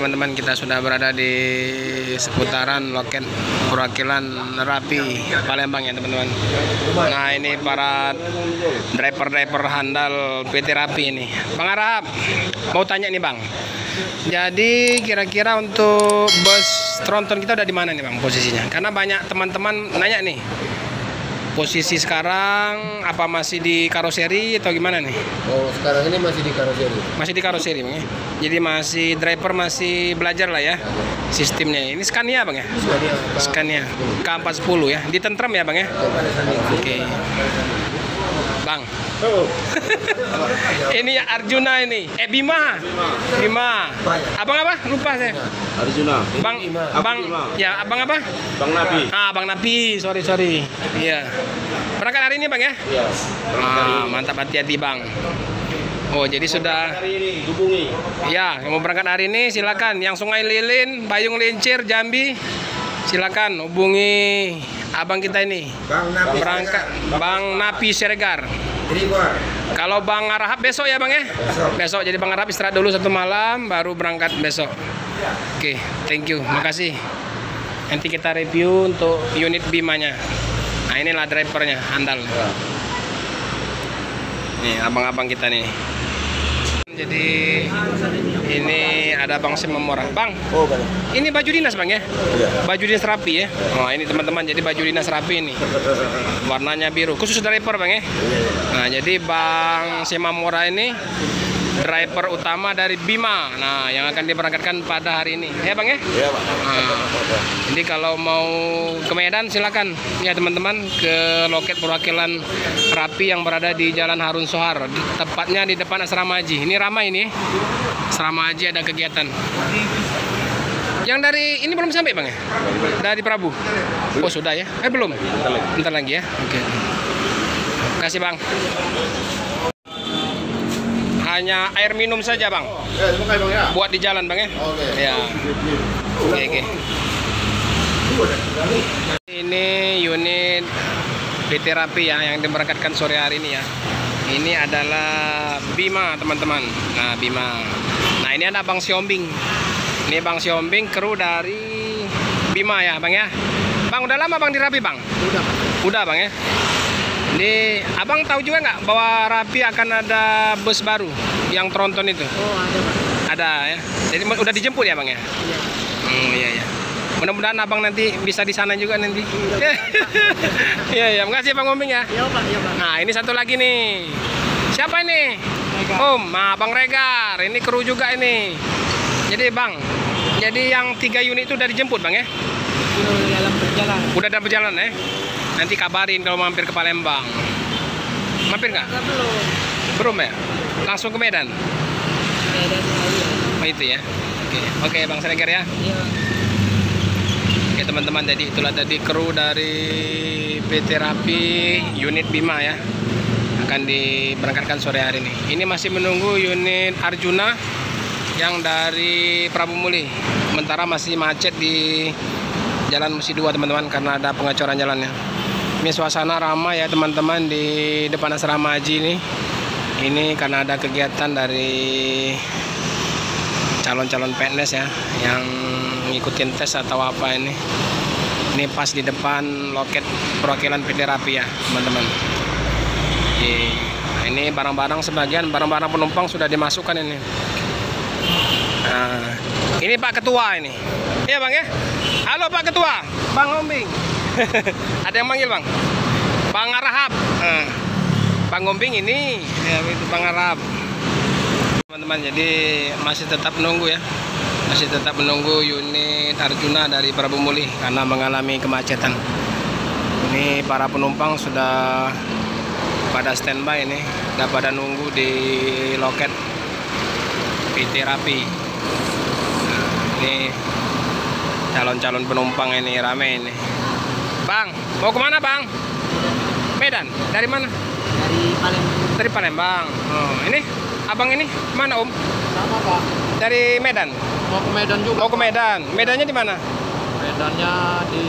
teman-teman, kita sudah berada di seputaran loket perwakilan Rapi Palembang ya teman-teman. Nah ini para driver-driver handal PT Rapi ini. Bang Arab, mau tanya nih Bang. Jadi kira-kira untuk bus tronton kita udah di mana nih Bang posisinya? Karena banyak teman-teman nanya nih. Posisi sekarang apa masih di karoseri atau gimana nih? Oh, sekarang ini masih di karoseri. Masih di karoseri Bang ya. Jadi masih driver masih belajar lah ya sistemnya. Ini Scania Bang ya? Scania K410 ya. Ditentrem ya Bang ya? Oke. Bang. Ini ya Arjuna ini. Bima. Abang apa? Lupa saya. Arjuna. Bang ya, abang apa? Bang Nabi. Bang Nabi. Sorry. Iya. Berangkat hari ini Bang ya? Iya. Mantap, hati-hati Bang. Oh, jadi sudah Hari ini hubungi. ya, yang mau berangkat hari ini silakan. Yang Sungai Lilin, Bayung Lincir, Jambi, silakan hubungi abang kita ini. Berangkat Bang Napi Siregar. Kalau Bang Arahap besok ya Bang ya? Besok. Jadi Bang Arahap istirahat dulu 1 malam baru berangkat besok. Oke, thank you. Makasih. Nanti kita review untuk unit Bimanya. Nah, inilah drivernya handal. Nih, abang-abang kita nih. Jadi ini ada Bang Sememora. Bang, ini baju dinas Bang ya? Baju dinas Rapi ya? Oh ini teman-teman, jadi baju dinas Rapi ini. Warnanya biru, khusus driver Bang ya? Nah jadi Bang Sememora ini driver utama dari Bima. Nah yang akan diberangkatkan pada hari ini. Ya Bang ya? Iya, Pak. Jadi kalau mau ke Medan silakan ya teman-teman ke loket perwakilan Rapi yang berada di Jalan Harun Sohar, tepatnya di depan Asrama Haji. Ini ramai ini, Asrama Haji ada kegiatan. Yang dari ini belum sampai Bang ya? Dari Prabu? Oh sudah ya? Belum? Bentar lagi ya? Oke. Kasih Bang. Hanya air minum saja Bang. Buat di jalan Bang ya? Ya. Oke. Ini unit PT Rapi ya yang diberangkatkan sore hari ini ya. Ini adalah Bima teman-teman. Nah Bima. Nah ini ada Bang Siombing. Ini Bang Siombing kru dari Bima ya Bang ya. Bang udah lama Bang di Rapi Bang? Udah Bang ya. Ini abang tahu juga nggak bahwa Rapi akan ada bus baru yang tronton itu? Oh ada Pak. Ada ya. Jadi udah dijemput ya Bang ya? Iya. Iya. Mudah-mudahan abang nanti bisa di sana juga nanti. Iya. Makasih Bang Ombing ya. Iya Pak. Nah ini satu lagi nih. Siapa ini? Om, Bang Regar. Ini kru juga ini. Jadi Bang, jadi yang 3 unit itu udah dijemput Bang ya? Udah dalam perjalanan ya? Nanti kabarin kalau mampir ke Palembang. Mampir nggak? Belum ya? Langsung ke Medan? Oh itu ya? Oke Bang Regar ya? Iya. Oke teman-teman, jadi itulah tadi kru dari PT Rapi unit Bima ya, akan diberangkatkan sore hari ini. Ini masih menunggu unit Arjuna yang dari Prabu Muli. Sementara masih macet di Jalan Musi 2 teman-teman karena ada pengecoran jalannya. Ini suasana ramai ya teman-teman di depan Asrama Haji ini. Ini karena ada kegiatan dari calon-calon PNS ya yang ngikutin tes atau apa ini. Ini pas di depan loket perwakilan PT Rapi ya teman-teman. Nah, ini barang-barang, sebagian barang-barang penumpang sudah dimasukkan ini. Nah, ini Pak Ketua ini. Iya Bang ya? Halo Pak Ketua, Bang Ombing. Ada yang manggil Bang? Bang Arahap. Bang Ombing ini ya, itu Bang Arahap. Teman-teman, jadi masih tetap menunggu ya. Masih tetap menunggu unit Arjuna dari Prabu Muli karena mengalami kemacetan. Ini para penumpang sudah pada standby ini, sudah pada nunggu di loket PT Rapi. Nah, ini calon-calon penumpang ini rame ini. Bang, mau kemana Bang? Medan? Dari mana? Dari Palembang. Dari Palembang. Oh, ini abang ini mana Om? Sama Pak. Dari Medan. Mau ke Medan juga. Mau ke Medan. Medannya di mana? Medannya di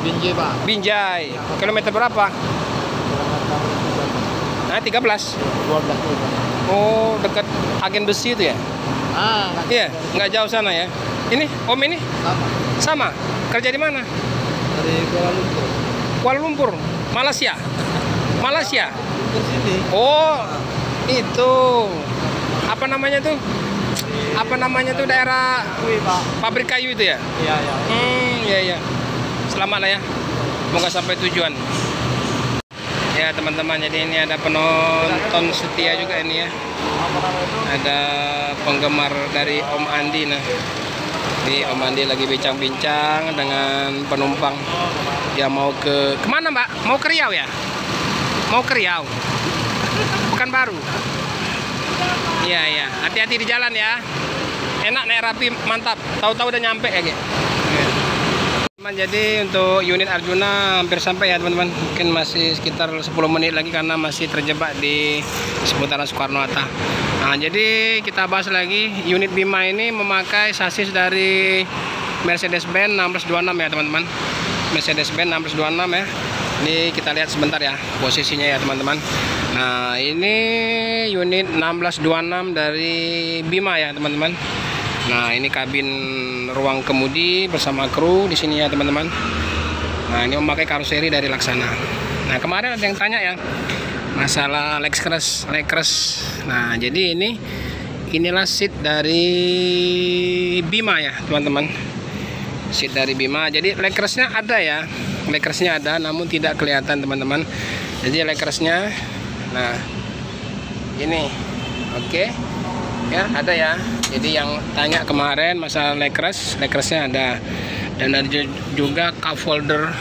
Binjai Pak. Binjai. Kilometer berapa? Nah, 13. 12 Oh, dekat agen besi itu ya? Ah, Iya, nggak jauh sana ya. Ini Om ini Sama. sama. Kerja di mana? Dari Kuala Lumpur. Kuala Lumpur, Malaysia. Malaysia. Ke sini. Oh, itu apa namanya tuh? Apa namanya tuh daerah Kui, Pak. pabrik kayu itu ya? Iya, iya. Iya iya. Selamat lah ya. Semoga sampai tujuan. Ya teman-teman, jadi ini ada penonton setia juga ini ya. Apa namanya itu? Ada penggemar dari Om Andi. Nah, ini Om Andi lagi bincang-bincang dengan penumpang. Dia mau kemana Mbak? Mau ke Riau ya? Mau ke Riau? Pekanbaru. Iya iya. Hati-hati di jalan ya. Enak naik Rapi, mantap. Tahu-tahu udah nyampe ya gitu. Jadi untuk unit Arjuna hampir sampai ya teman-teman. Mungkin masih sekitar 10 menit lagi karena masih terjebak di seputaran Soekarno-Hatta. Nah, jadi kita bahas lagi, unit Bima ini memakai sasis dari Mercedes-Benz 1626 ya teman-teman. Mercedes-Benz 1626 ya. Ini kita lihat sebentar ya posisinya ya teman-teman. Nah, ini unit 1626 dari Bima ya teman-teman. Nah, ini kabin ruang kemudi bersama kru di sini ya teman-teman. Nah, ini memakai karoseri dari Laksana. Nah, kemarin ada yang tanya ya masalah Lexus. Nah, jadi inilah seat dari Bima ya teman-teman. Seat dari Bima. Jadi Lexusnya ada ya. Lexusnya ada namun tidak kelihatan teman-teman. Jadi Lexusnya, nah ini oke. Ya, ada ya. Jadi yang tanya kemarin masalah Lexusnya ada. Dan ada juga cup holder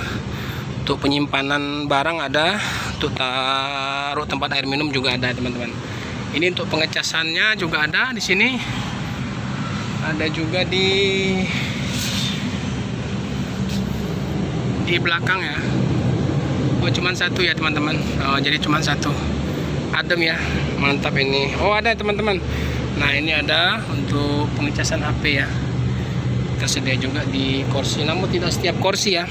untuk penyimpanan barang ada, untuk taruh tempat air minum juga ada teman-teman. Ini untuk pengecasannya juga ada di sini. Ada juga di belakang ya. Oh, cuman satu ya teman-teman. Oh, jadi cuman satu. Adem ya. Mantap ini. Oh, ada teman-teman. Nah, ini ada untuk pengecasan HP ya. Tersedia juga di kursi, namun tidak setiap kursi ya.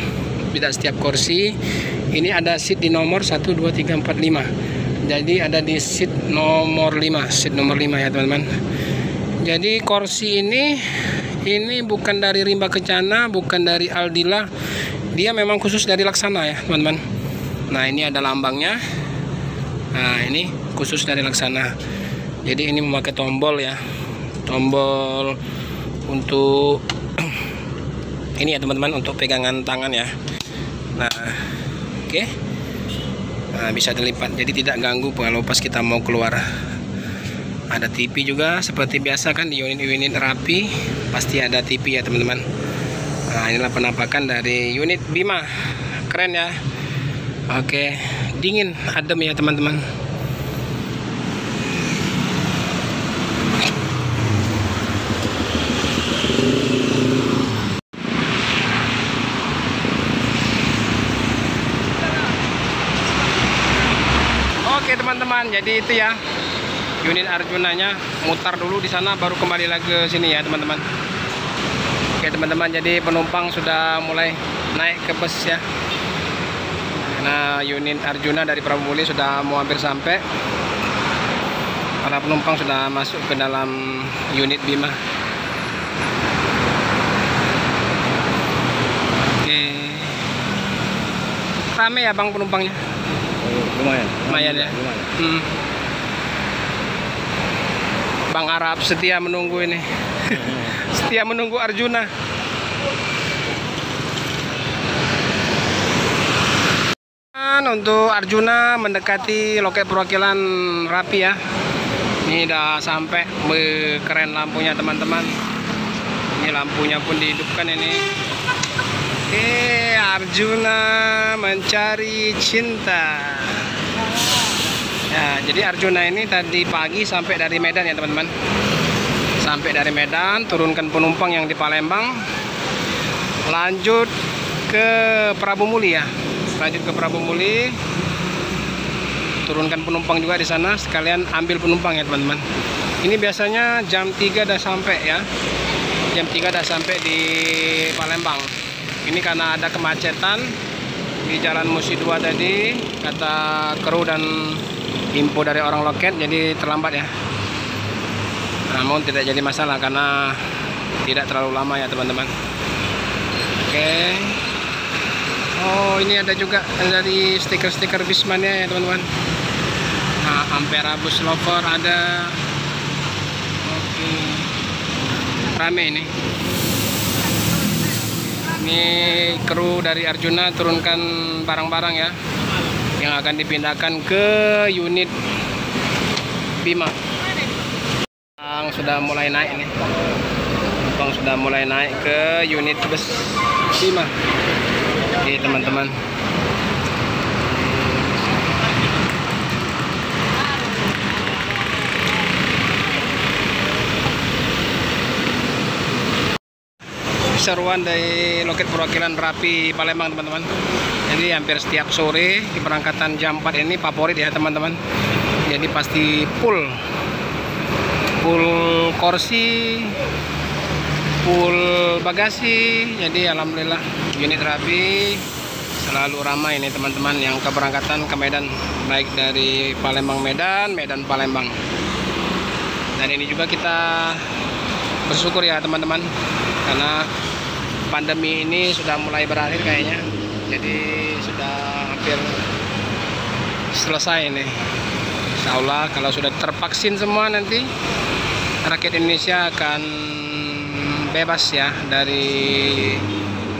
Tidak setiap kursi. Ini ada seat di nomor 1 2 3 4 5. Jadi ada di seat nomor 5, seat nomor 5 ya, teman-teman. Jadi kursi ini bukan dari Rimba Kencana, bukan dari Aldila. Dia memang khusus dari Laksana ya, teman-teman. Nah, ini ada lambangnya. Nah, ini khusus dari Laksana. Jadi ini memakai tombol ya, tombol untuk ini ya teman-teman, untuk pegangan tangan ya. Nah, oke. Nah, bisa dilipat, jadi tidak ganggu kalau pas kita mau keluar. Ada TV juga seperti biasa kan di unit-unit Rapi pasti ada TV ya teman-teman. Nah, inilah penampakan dari unit Bima, keren ya. Oke, dingin, adem ya teman-teman. Oke teman-teman, jadi itu ya unit Arjunanya, mutar dulu di sana baru kembali lagi ke sini ya teman-teman. Oke teman-teman, jadi penumpang sudah mulai naik ke bus ya. Nah, unit Arjuna dari Prabumuli sudah mau hampir sampai. Para penumpang sudah masuk ke dalam unit Bima. Oke, rame ya bang penumpangnya? Lumayan ya. Bang Arab setia menunggu ini. Setia menunggu Arjuna. Untuk Arjuna mendekati loket perwakilan Rapi ya. Ini udah sampai. Keren lampunya teman-teman. Ini lampunya pun dihidupkan ini. Arjuna mencari cinta. Ya, jadi Arjuna ini tadi pagi sampai dari Medan ya teman-teman. Sampai dari Medan, turunkan penumpang yang di Palembang, lanjut ke Prabumuli ya. Lanjut ke Prabumuli, turunkan penumpang juga di sana, sekalian ambil penumpang ya teman-teman. Ini biasanya jam 3 udah sampai ya. Jam 3 udah sampai di Palembang. Ini karena ada kemacetan di Jalan Musi 2 tadi, kata kru dan info dari orang loket, jadi terlambat ya. Namun tidak jadi masalah karena tidak terlalu lama ya teman-teman. Oke. Oh, ini ada juga dari stiker-stiker Bismania ya teman-teman. Nah, Ampera Bus Lover ada. Oke. Rame ini. Ini kru dari Arjuna turunkan barang-barang ya, yang akan dipindahkan ke unit Bima. Sudah mulai naik nih. Sudah mulai naik ke unit bus Bima. Oke teman-teman. Seruan dari loket perwakilan Rapi Palembang teman-teman. Jadi hampir setiap sore di berangkatan jam 4 ini favorit ya teman-teman. Jadi pasti full kursi, full bagasi. Jadi alhamdulillah unit Rapi selalu ramai ini teman-teman yang keberangkatan ke Medan, baik dari Palembang Medan, Medan Palembang. Dan ini juga kita bersyukur ya teman-teman, karena pandemi ini sudah mulai berakhir kayaknya. Jadi sudah hampir selesai ini. Insya Allah kalau sudah tervaksin semua, nanti rakyat Indonesia akan bebas ya dari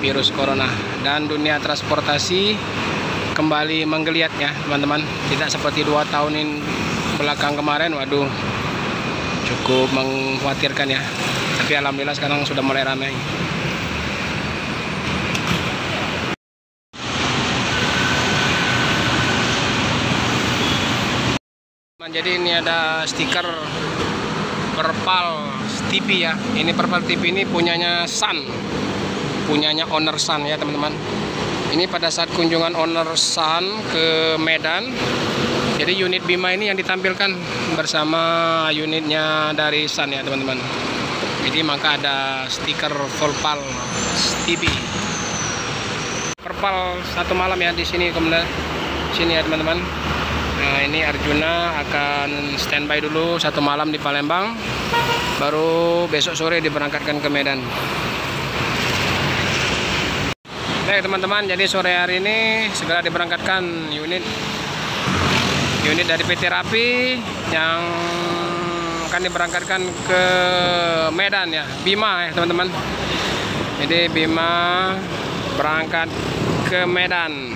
virus corona, dan dunia transportasi kembali menggeliat ya teman-teman. Tidak seperti 2 tahun ini belakang kemarin, waduh cukup mengkhawatirkan ya. Tapi alhamdulillah sekarang sudah mulai ramai. Jadi ini ada stiker Perpal TV ya. Ini Perpal TV ini punyanya Sun, punyanya owner Sun ya teman-teman. Ini pada saat kunjungan owner Sun ke Medan, jadi unit Bima ini yang ditampilkan bersama unitnya dari Sun ya teman-teman. Jadi maka ada stiker Perpal TV. Perpal satu malam ya di sini kemudian sini ya teman-teman. Nah, ini Arjuna akan standby dulu 1 malam di Palembang, baru besok sore diberangkatkan ke Medan. Baik teman-teman, jadi sore hari ini segera diberangkatkan unit dari PT Rapi yang akan diberangkatkan ke Medan ya, Bima ya teman-teman. Jadi Bima berangkat ke Medan.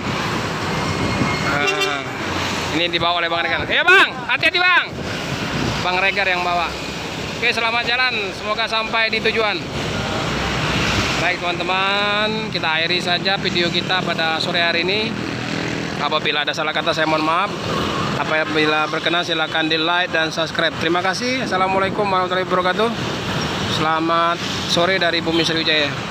Ini dibawa oleh Bang Regar. Ya Bang, hati-hati Bang. Bang Regar yang bawa. Oke, selamat jalan. Semoga sampai di tujuan. Baik teman-teman, kita akhiri saja video kita pada sore hari ini. Apabila ada salah kata saya mohon maaf. Apabila berkenan silahkan di like dan subscribe. Terima kasih. Assalamualaikum warahmatullahi wabarakatuh. Selamat sore dari Bumi Sriwijaya.